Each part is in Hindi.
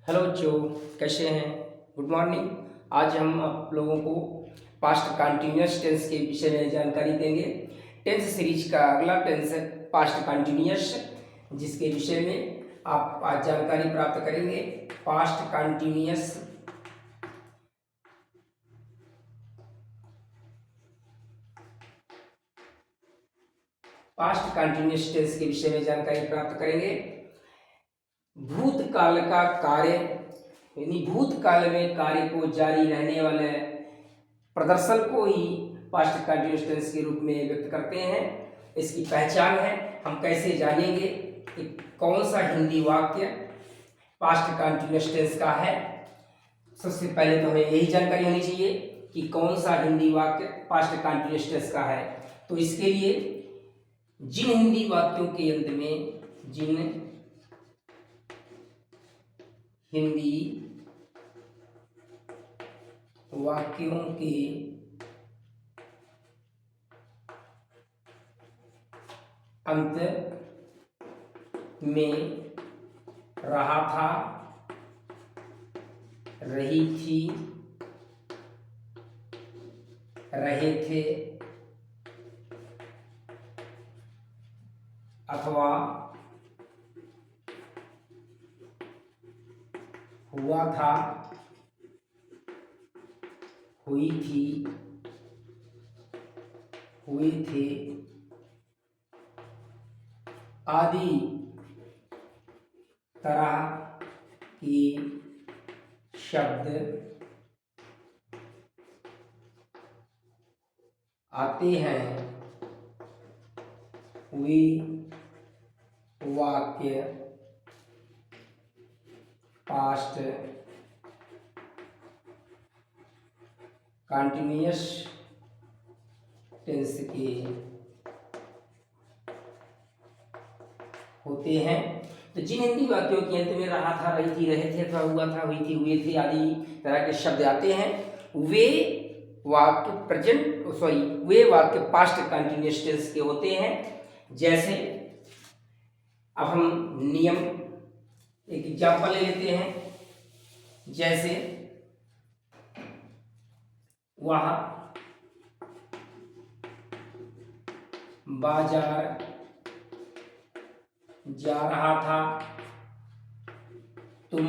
हेलो बच्चों, कैसे हैं? Good morning. आज हम आप लोगों को पास्ट कंटिन्यूअस टेंस के विषय में जानकारी देंगे। टेंस सीरीज का अगला टेंस है पास्ट कंटिन्यूअस, जिसके विषय में आप आज जानकारी प्राप्त करेंगे। Past continuous past continuous tense के विषय में जानकारी प्राप्त करेंगे। भूतकाल का कार्य यानी भूतकाल में कार्य को जारी रहने वाले प्रदर्शन को ही पास्ट कंटिन्यूअस टेंस के रूप में व्यक्त करते हैं। इसकी पहचान है, हम कैसे जानेंगे कि कौन सा हिंदी वाक्य पास्ट कंटिन्यूअस टेंस का है। सबसे पहले तो हमें यही जानकारी होनी चाहिए कि कौन सा हिंदी वाक्य पास्ट कंटिन्यूअस टेंस का है। तो इसके लिए जिन हिंदी वाक्यों के अंत में जिन हिंदी वाक्यों के अंत में रहा था, रही थी, रहे थे अथवा हुआ था, हुई थी, हुए थे आदि तरह के शब्द आते हैं, वे वाक्य पास्ट कंटिन्यूअस टेंस के होते हैं। तो जिन हिंदी वाक्यों के अंत में रहा था, रही थी, रहे थे अथवा हुआ था, हुई थी, हुए थे आदि तरह के शब्द आते हैं, वे वाक्य पास्ट कंटिन्यूअस टेंस के होते हैं। जैसे अब हम नियम एक एग्जाम्पल ले लेते हैं। जैसे वह बाजार जा रहा था, तुम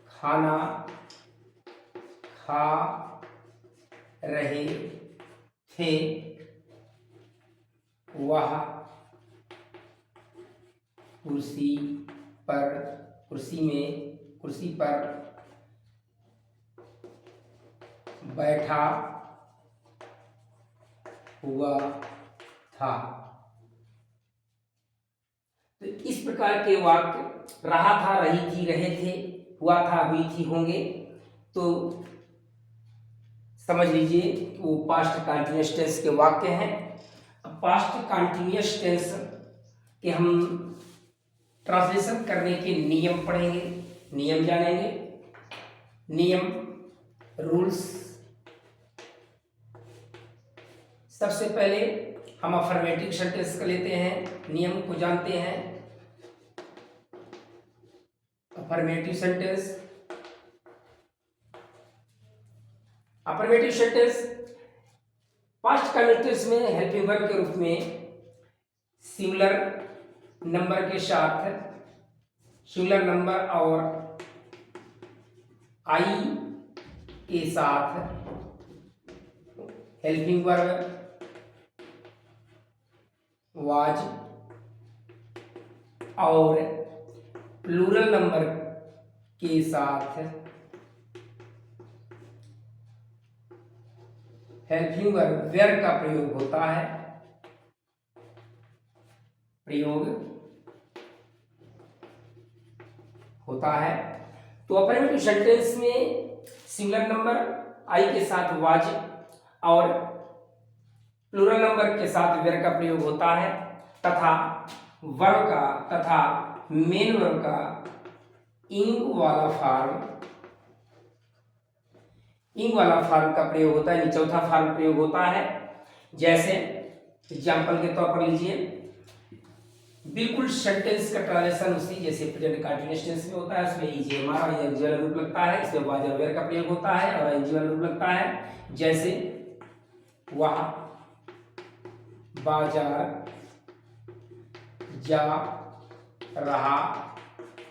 खाना खा रहे थे, वह कुर्सी पर बैठा हुआ था। तो इस प्रकार के वाक्य रहा था, रही थी, रहे थे, हुआ था, हुई थी होंगे तो समझ लीजिए कि वो पास्ट कंटिन्यूअस टेंस के वाक्य हैं। अब पास्ट कंटिन्यूअस टेंस के हम ट्रांसलेशन करने के नियम पढ़ेंगे, नियम जानेंगे। नियम, रूल्स। सबसे पहले हम अफर्मेटिव सेंटेंस का लेते हैं, नियम को जानते हैं। अफर्मेटिव सेंटेंस पास्ट कंटिन्यूअस में हेल्पिंग वर्ब के रूप में सिंगुलर नंबर के साथ, सिंगुलर नंबर और आई के साथ हेल्पिंग वर्ब वाज और प्लूरल नंबर के साथ हेल्पिंग वर्ब वेयर का प्रयोग होता है। तो अफर्मेटिव सेंटेंस में सिंगुलर नंबर आई के साथ वाज और प्लूरल नंबर के साथ वेयर का प्रयोग होता है तथा मेन वर्ब का इंग वाला फॉर्म का प्रयोग होता है, यानी चौथा फॉर्म प्रयोग होता है। जैसे एग्जाम्पल के तौर पर लीजिए, बिल्कुल सेंटेंस का ट्रांजेक्शन उसी जैसे प्रेजेंट कंटीन्यूअस टेंस में होता है, उसमें ईजी हमारा एनजी वाला रूप लगता है, इसमें वाज और वेयर का प्रयोग होता है और एनजी वाला रूप लगता है। जैसे वह बाजार जा रहा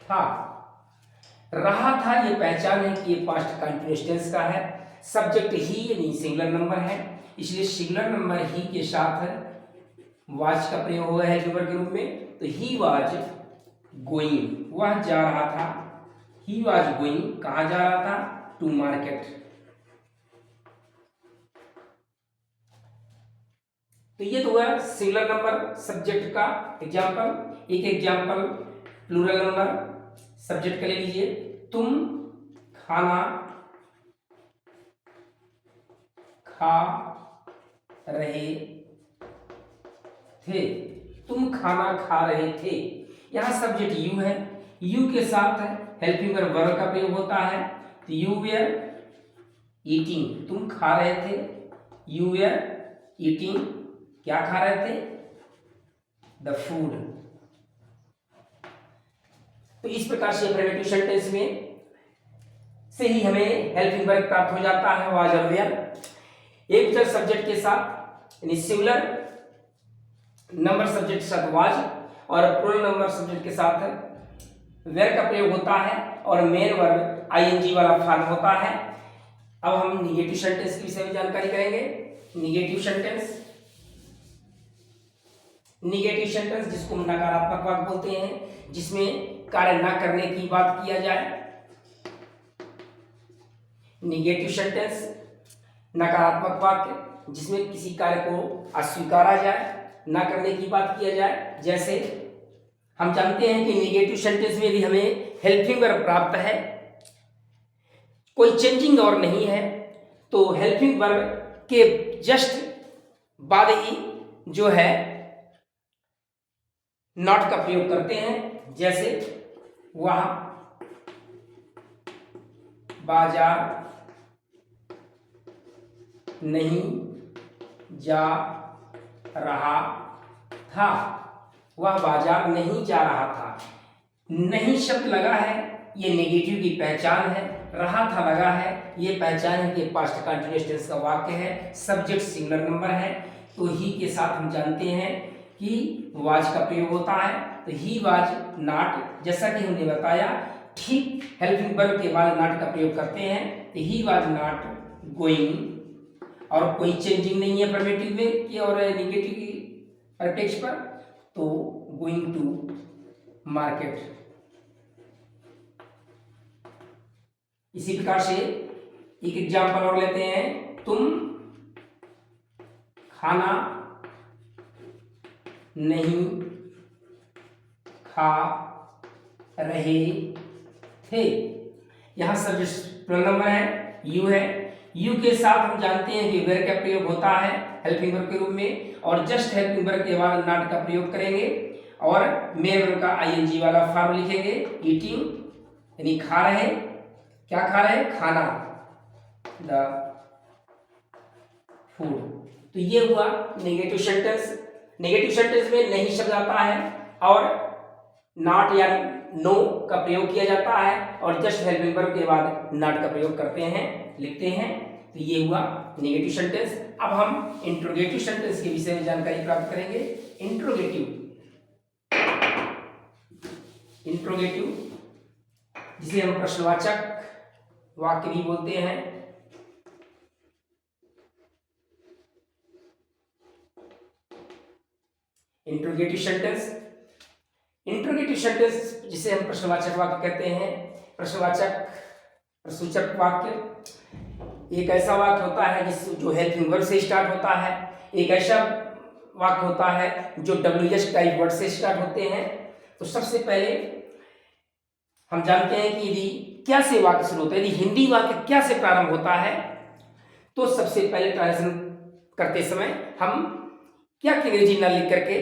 था। रहा था ये पहचान है कि ये पास्ट कंटीन्यूअस टेंस का है। सब्जेक्ट ही यानी सिंगुलर नंबर है, इसलिए सिंगुलर नंबर ही के साथ वाज का प्रयोग हुआ है हेल्पिंग वर्ब के रूप में। तो ही वाज गोइंग, वह जा रहा था। ही वाज गोइंग, कहाँ जा रहा था? To market. तो ये तो हुआ सिंगुलर नंबर सब्जेक्ट का एग्जाम्पल। एक एग्जाम्पल प्लूरल नंबर सब्जेक्ट का ले लीजिए। तुम खाना खा रहे थे। तुम खाना खा रहे थे, यहां सब्जेक्ट यू है, यू के साथ हेल्पिंग वर्ब का प्रयोग होता है। तो यू वेयर ईटिंग, तुम खा रहे थे। यू वेयर ईटिंग, क्या खा रहे थे? The food. तो इस प्रकार से अफर्मेटिव सेंटेंस में से ही हमें हेल्पिंग वर्ब प्राप्त हो जाता है वाज और वेयर। एक जब सब्जेक्ट के साथ यानी सिंगुलर नंबर सब्जेक्ट के साथ वाज और प्लूरल नंबर सब्जेक्ट के साथ वेयर का प्रयोग होता है और मेन वर्ब आईएनजी वाला फॉर्म होता है। अब हम निगेटिव सेंटेंस के विषय में जानकारी करेंगे। निगेटिव सेंटेंस, निगेटिव सेंटेंस जिसको हम नकारात्मक वाक्य बोलते हैं, जिसमें कार्य न करने की बात किया जाए। निगेटिव सेंटेंस नकारात्मक वाक्य जिसमें किसी कार्य को अस्वीकारा जाए, ना करने की बात किया जाए। जैसे हम जानते हैं कि निगेटिव सेंटेंस में भी हमें हेल्पिंग वर्ब प्राप्त है, कोई चेंजिंग और नहीं है, तो हेल्पिंग वर्ब के जस्ट बाद ही जो है नॉट का प्रयोग करते हैं। जैसे वह बाजार नहीं जा रहा था। वह बाजार नहीं जा रहा था। नहीं शब्द लगा है, ये नेगेटिव की पहचान है। रहा था लगा है, ये पहचान है कि पास्ट कंटीन्यूअस टेंस का वाक्य है, सब्जेक्ट सिंगुलर नंबर है। तो ही के साथ हम जानते हैं कि वाज का प्रयोग होता है। तो ही वाज नॉट, जैसा कि हमने बताया ठीक हेल्पिंग वर्ब के बाद नॉट का प्रयोग करते हैं। तो ही वाज नॉट गोइंग, और कोई चेंजिंग नहीं है अफर्मेटिव में की और नेगेटिव की परिप्रेक्ष्य पर, तो गोइंग टू मार्केट। इसी प्रकार से एक एग्जाम्पल और लेते हैं। तुम खाना नहीं खा रहे थे। यहां सब्जेक्ट प्लूरल नंबर है, यू है। यू के साथ हम जानते हैं कि वेयर का प्रयोग होता है हेल्पिंग वर्ब के रूप में, और जस्ट हेल्पिंग वर्ब के बाद नॉट का प्रयोग करेंगे और मेन वर्ब का आईएनजी वाला फॉर्म लिखेंगे। ईटिंग यानी खा रहे, क्या खा रहे? खाना, द फूड। तो ये हुआ नेगेटिव सेंटेंस। नेगेटिव सेंटेंस में नहीं शब्द आता है और नॉट या नो का प्रयोग किया जाता है और जस्ट हेल्पिंग वर्ब के बाद नॉट का प्रयोग करते हैं, लिखते हैं। तो ये हुआ नेगेटिव सेंटेंस। अब हम इंट्रोगेटिव सेंटेंस के विषय में जानकारी प्राप्त करेंगे। इंट्रोगेटिव, इंट्रोगेटिव जिसे हम प्रश्नवाचक वाक्य भी बोलते हैं। इंट्रोगेटिव सेंटेंस, इंट्रोगेटिव सेंटेंस जिसे हम प्रश्नवाचक वाक्य कहते हैं। प्रश्नवाचक प्रश्नसूचक वाक्य एक ऐसा वाक्य होता है जो हेल्पिंग वर्ब से स्टार्ट होता है। एक ऐसा वाक्य होता है जो WH टाइप वर्ड से स्टार्ट होते हैं। तो सबसे पहले हम जानते हैं कि यदि क्या से वाक्य शुरू होता है, यदि हिंदी वाक्य क्या से प्रारंभ होता है, तो सबसे पहले ट्रांसलेशन करते समय हम क्या की अंग्रेजी न लिख करके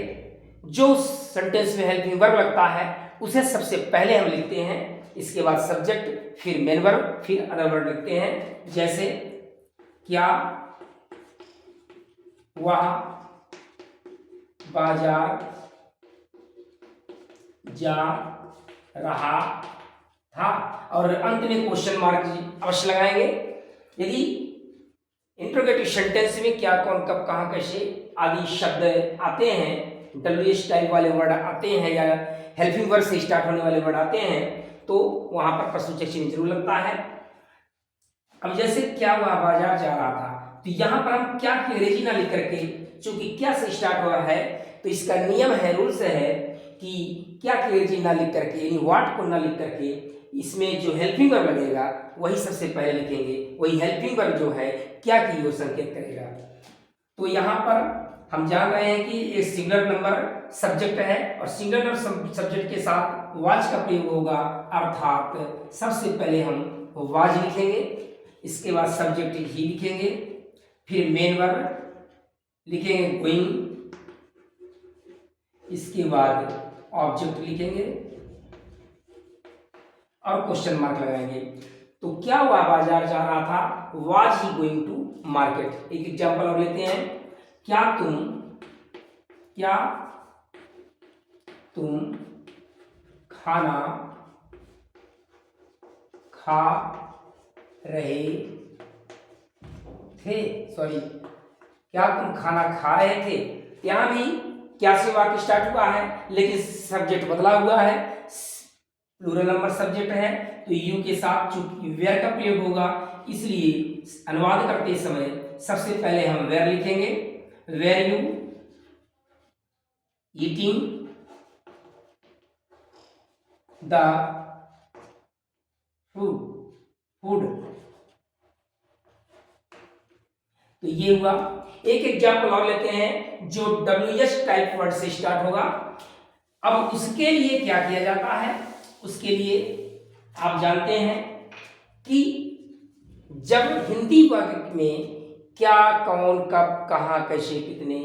जो सेंटेंस में हेल्पिंग वर्ब लगता है उसे सबसे पहले हम लिखते हैं। इसके बाद सब्जेक्ट, फिर मेन वर्ब, फिर अदर वर्ब लिखते हैं। जैसे क्या वह बाजार जा रहा था, और अंत में क्वेश्चन मार्क अवश्य लगाएंगे। यदि इंट्रोगेटिव सेंटेंस में क्या, कौन, कब, कहाँ, कैसे आदि शब्द आते हैं, WH टाइप वाले वर्ड आते हैं या हेल्पिंग वर्ड से स्टार्ट होने वाले वर्ड आते हैं, तो वहां पर प्रश्नवाचक चिन्ह जरूर लगता है। अब जैसे क्या हुआ, बाजार जा रहा था, तो यहां पर हम क्या की अंग्रेजी ना लिख करके, चूंकि क्या से स्टार्ट हुआ है तो इसका नियम है, रूल्स है कि क्या की अंग्रेजी ना लिख करके, यानी व्हाट को ना लिख करके इसमें जो हेल्पिंग वर्ब लगेगा वही सबसे पहले लिखेंगे। वही हेल्पिंग वर्ब जो है क्या की ओर संकेत करेगा। तो यहाँ पर हम जान रहे हैं कि एक सिंगुलर नंबर सब्जेक्ट है और सिंगुलर नंबर सब्जेक्ट के साथ वाज का प्रयोग होगा, अर्थात सबसे पहले हम वाज लिखेंगे, इसके बाद सब्जेक्ट ही लिखेंगे, फिर मेन वर्ब लिखेंगे गोइंग, इसके बाद ऑब्जेक्ट लिखेंगे और क्वेश्चन मार्क लगाएंगे। तो क्या हुआ, बाजार जा रहा था, was he going to market. एक एग्जांपल और लेते हैं, क्या तुम खाना खा रहे थे, सॉरी, क्या तुम खाना खा रहे थे। यहां भी क्या से वाक्य स्टार्ट हुआ है, लेकिन सब्जेक्ट बदला हुआ है, प्लूरल नंबर सब्जेक्ट है, तो यू के साथ चूंकि वेयर का प्रयोग होगा, इसलिए अनुवाद करते समय सबसे पहले हम वेयर लिखेंगे। Were you eating the food. तो ये हुआ। एक एग्जाम्पल और लेते हैं जो WH टाइप वर्ड से स्टार्ट होगा। अब उसके लिए क्या किया जाता है, उसके लिए आप जानते हैं कि जब हिंदी वाक्य में क्या, कौन, कब, कहाँ, कैसे, कितने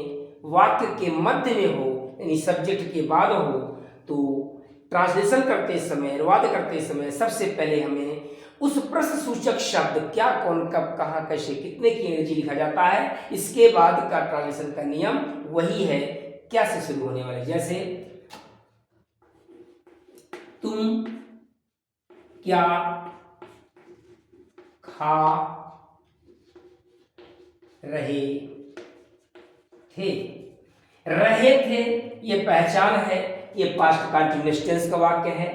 वाक्य के मध्य में हो, यानी सब्जेक्ट के बाद हो, तो ट्रांसलेशन करते समय, अनुवाद करते समय सबसे पहले हमें उस प्रश्न सूचक शब्द क्या, कौन, कब, कहाँ, कैसे, कितने की अंग्रेजी लिखा जाता है। इसके बाद का ट्रांसलेशन का नियम वही है क्या से शुरू होने वाले, जैसे तुम क्या खा रहे थे। रहे थे ये पहचान है, ये पास्ट कंटीन्यूअस टेंस का वाक्य है।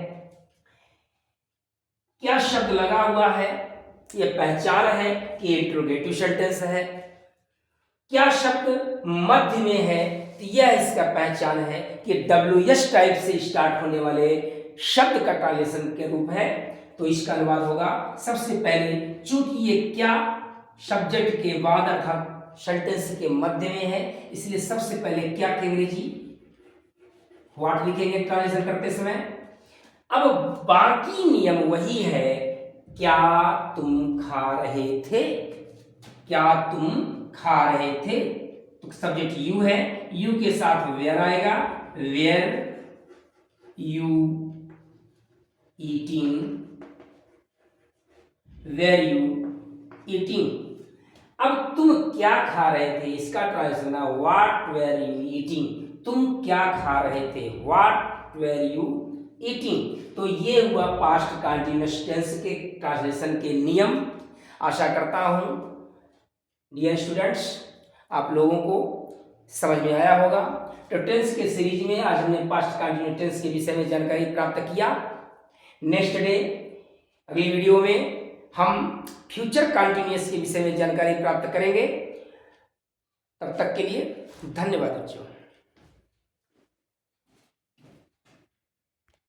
क्या शब्द लगा हुआ है, ये पहचान है कि इंट्रोगेटिव सेंटेंस है। क्या शब्द मध्य में है, तो यह इसका पहचान है कि WH टाइप से स्टार्ट होने वाले शब्द का ट्रांसलेशन के रूप है। तो इसका अनुवाद होगा सबसे पहले, चूंकि ये क्या सब्जेक्ट के बाद अर्थात सेंटेंस के मध्य में है, इसलिए सबसे पहले क्या की अंग्रेजी व्हाट लिखेंगे ट्रांसलेशन करते समय। अब बाकी नियम वही है, क्या तुम खा रहे थे, क्या तुम खा रहे थे, तो सब्जेक्ट यू है, यू के साथ वेयर आएगा, were you eating, were you eating. अब तुम क्या खा रहे थे, इसका ट्रांसलेशन है व्हाट वेयर यू ईटिंग। तुम क्या खा रहे थे, व्हाट वेयर यू ईटिंग। तो ये हुआ पास्ट कंटीन्यूअस टेंस के ट्रांसलेशन के नियम। आशा करता हूं डियर स्टूडेंट्स आप लोगों को समझ में आया होगा। तो टेंस के सीरीज में आज हमने पास्ट कंटीन्यूअस टेंस के विषय में जानकारी प्राप्त किया। नेक्स्ट डे अगली वीडियो में हम फ्यूचर कंटीन्यूअस के विषय में जानकारी प्राप्त करेंगे। तब तक के लिए धन्यवाद बच्चों।